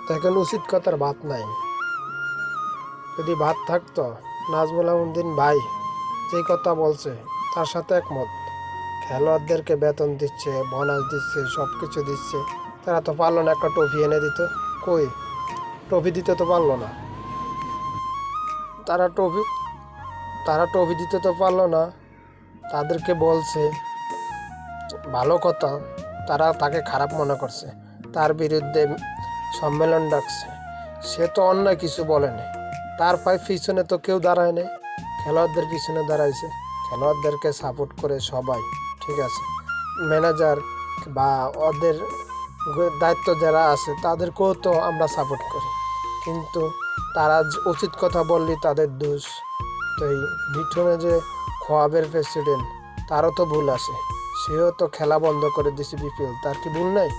দেখেন, উচিত কথার ভাত নাই। যদি ভাত থাকতো, নাজমুল আহমদিন ভাই যে কথা বলছে তার সাথে একমত। খেলোয়াড়দেরকে বেতন দিচ্ছে, বোনাস দিচ্ছে, সব কিছু দিচ্ছে, তারা তো পারলো না একটা ট্রফি এনে দিত। কই, ট্রফি দিতে তো পারলো না। তারা ট্রফি তারা ট্রফি দিতে তো পারলো না। তাদেরকে বলছে ভালো কথা, তারা তাকে খারাপ মনে করছে, তার বিরুদ্ধে সম্মেলন ডাকছে। সে তো অন্যায় কিছু বলেনি, তার পিছনে তো কেউ দাঁড়ায় নাই, খেলোয়াড়দের পিছনে দাঁড়াইছে। খেলোয়াড়দেরকে সাপোর্ট করে সবাই, ঠিক আছে। ম্যানেজার বা ওদের দায়িত্ব যারা আছে তাদেরকেও তো আমরা সাপোর্ট করি, কিন্তু তারা উচিত কথা বললি তাদের দোষ। তো এই মিঠুনে যে খোয়াবের প্রেসিডেন্ট, তারও তো ভুল আছে। সেও তো খেলা বন্ধ করে দিছে বিপিএল, তার কি ভুল নাই?